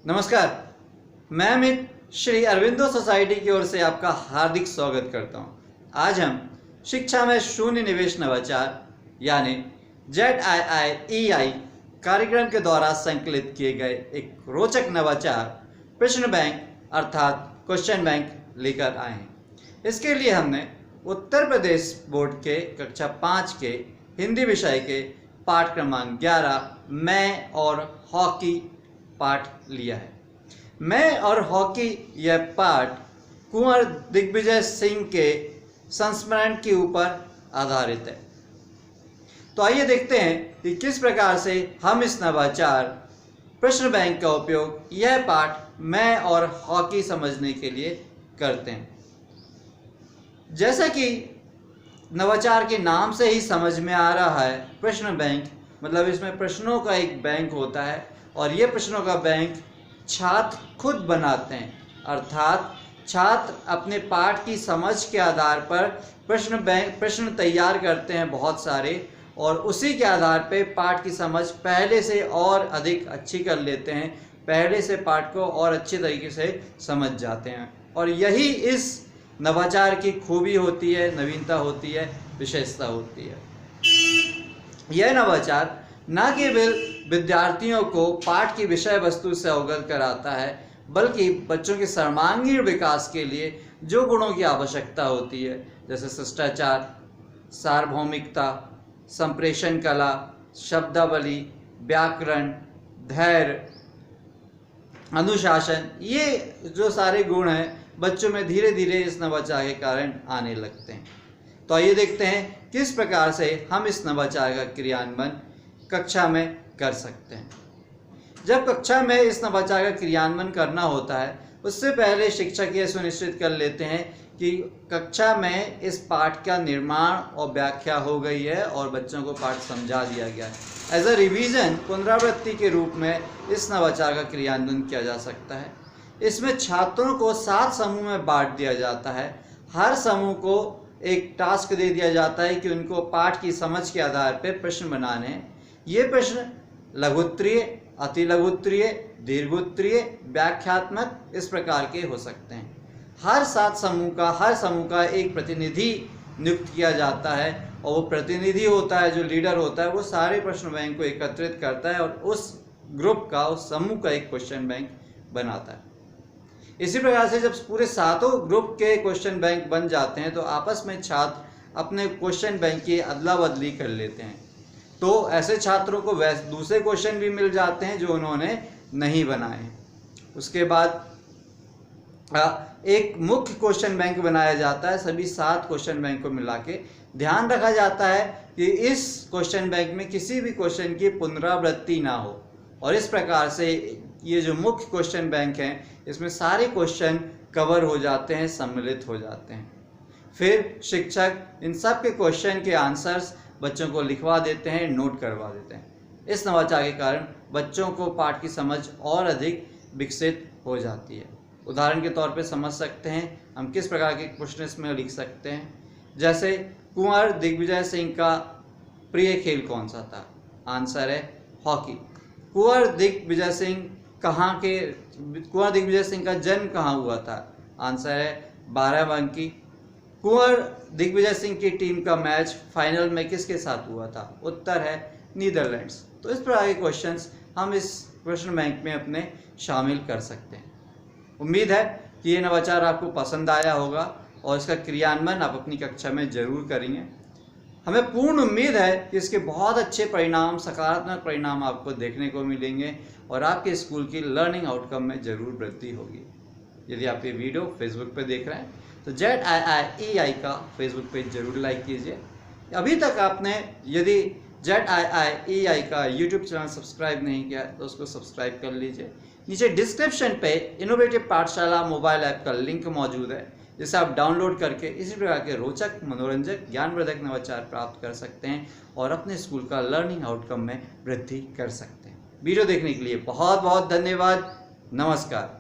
नमस्कार, मैं अमित श्री अरविंदो सोसाइटी की ओर से आपका हार्दिक स्वागत करता हूं। आज हम शिक्षा में शून्य निवेश नवाचार यानी ZIIEI कार्यक्रम के द्वारा संकलित किए गए एक रोचक नवाचार प्रश्न बैंक अर्थात क्वेश्चन बैंक लेकर आए हैं। इसके लिए हमने उत्तर प्रदेश बोर्ड के कक्षा 5 के हिंदी विषय के पाठ क्रमांक 11 मैं और हॉकी पाठ लिया है। मैं और हॉकी यह पाठ कुंवर दिग्विजय सिंह के संस्मरण के ऊपर आधारित है। तो आइए देखते हैं कि किस प्रकार से हम इस नवाचार प्रश्न बैंक का उपयोग यह पाठ मैं और हॉकी समझने के लिए करते हैं। जैसा कि नवाचार के नाम से ही समझ में आ रहा है, प्रश्न बैंक मतलब इसमें प्रश्नों का एक बैंक होता है और ये प्रश्नों का बैंक छात्र खुद बनाते हैं, अर्थात छात्र अपने पाठ की समझ के आधार पर प्रश्न तैयार करते हैं बहुत सारे, और उसी के आधार पे पाठ की समझ पहले से और अधिक अच्छी कर लेते हैं, पहले से पाठ को और अच्छे तरीके से समझ जाते हैं। और यही इस नवाचार की खूबी होती है, नवीनता होती है, विशेषता होती है। यह नवाचार न केवल विद्यार्थियों को पाठ की विषय वस्तु से अवगत कराता है, बल्कि बच्चों के सर्वांगीण विकास के लिए जो गुणों की आवश्यकता होती है, जैसे शिष्टाचार, सार्वभौमिकता, संप्रेषण कला, शब्दावली, व्याकरण, धैर्य, अनुशासन, ये जो सारे गुण हैं बच्चों में धीरे धीरे इस नवाचार के कारण आने लगते हैं। तो आइए देखते हैं किस प्रकार से हम इस नवाचार का क्रियान्वयन कक्षा में कर सकते हैं। जब कक्षा में इस नवाचार का क्रियान्वयन करना होता है, उससे पहले शिक्षक ये सुनिश्चित कर लेते हैं कि कक्षा में इस पाठ का निर्माण और व्याख्या हो गई है और बच्चों को पाठ समझा दिया गया है। एज अ रिवीजन, पुनरावृत्ति के रूप में इस नवाचार का क्रियान्वयन किया जा सकता है। इसमें छात्रों को 7 समूह में बांट दिया जाता है। हर समूह को एक टास्क दे दिया जाता है कि उनको पाठ की समझ के आधार पर प्रश्न बनाने हैं। ये प्रश्न लघुत्तरीय, अति लघुत्तरीय, दीर्घोत्तरीय, व्याख्यात्मक इस प्रकार के हो सकते हैं। हर 7 समूह का एक प्रतिनिधि नियुक्त किया जाता है और वो प्रतिनिधि होता है, जो लीडर होता है, वो सारे प्रश्न बैंक को एकत्रित करता है और उस ग्रुप का, उस समूह का एक क्वेश्चन बैंक बनाता है। इसी प्रकार से जब पूरे 7 ग्रुप के क्वेश्चन बैंक बन जाते हैं तो आपस में छात्र अपने क्वेश्चन बैंक की अदला बदली कर लेते हैं। तो ऐसे छात्रों को दूसरे क्वेश्चन भी मिल जाते हैं जो उन्होंने नहीं बनाए। उसके बाद एक मुख्य क्वेश्चन बैंक बनाया जाता है। सभी 7 क्वेश्चन बैंक को मिला के ध्यान रखा जाता है कि इस क्वेश्चन बैंक में किसी भी क्वेश्चन की पुनरावृत्ति ना हो, और इस प्रकार से ये जो मुख्य क्वेश्चन बैंक हैं इसमें सारे क्वेश्चन कवर हो जाते हैं, सम्मिलित हो जाते हैं। फिर शिक्षक इन सब के क्वेश्चन के आंसर्स बच्चों को लिखवा देते हैं, नोट करवा देते हैं। इस नवाचार के कारण बच्चों को पाठ की समझ और अधिक विकसित हो जाती है। उदाहरण के तौर पे समझ सकते हैं हम किस प्रकार के प्रश्न इसमें लिख सकते हैं। जैसे कुंवर दिग्विजय सिंह का प्रिय खेल कौन सा था? आंसर है हॉकी। कुंवर दिग्विजय सिंह का जन्म कहाँ हुआ था? आंसर है बाराबंकी। कुंवर दिग्विजय सिंह की टीम का मैच फाइनल में किसके साथ हुआ था? उत्तर है नीदरलैंड्स। तो इस प्रकार के क्वेश्चंस हम इस प्रश्न बैंक में अपने शामिल कर सकते हैं। उम्मीद है कि ये नवाचार आपको पसंद आया होगा और इसका क्रियान्वयन आप अपनी कक्षा में जरूर करेंगे। हमें पूर्ण उम्मीद है कि इसके बहुत अच्छे परिणाम, सकारात्मक परिणाम आपको देखने को मिलेंगे और आपके स्कूल की लर्निंग आउटकम में जरूर वृद्धि होगी। यदि आप ये वीडियो फेसबुक पे देख रहे हैं तो ZIIEI का फेसबुक पेज जरूर लाइक कीजिए। अभी तक आपने यदि ZIIEI का यूट्यूब चैनल सब्सक्राइब नहीं किया तो उसको सब्सक्राइब कर लीजिए। नीचे डिस्क्रिप्शन पे इनोवेटिव पाठशाला मोबाइल ऐप का लिंक मौजूद है, जिसे आप डाउनलोड करके इसी प्रकार के रोचक, मनोरंजक, ज्ञानवर्धक नवाचार प्राप्त कर सकते हैं और अपने स्कूल का लर्निंग आउटकम में वृद्धि कर सकते हैं। वीडियो देखने के लिए बहुत बहुत धन्यवाद। नमस्कार।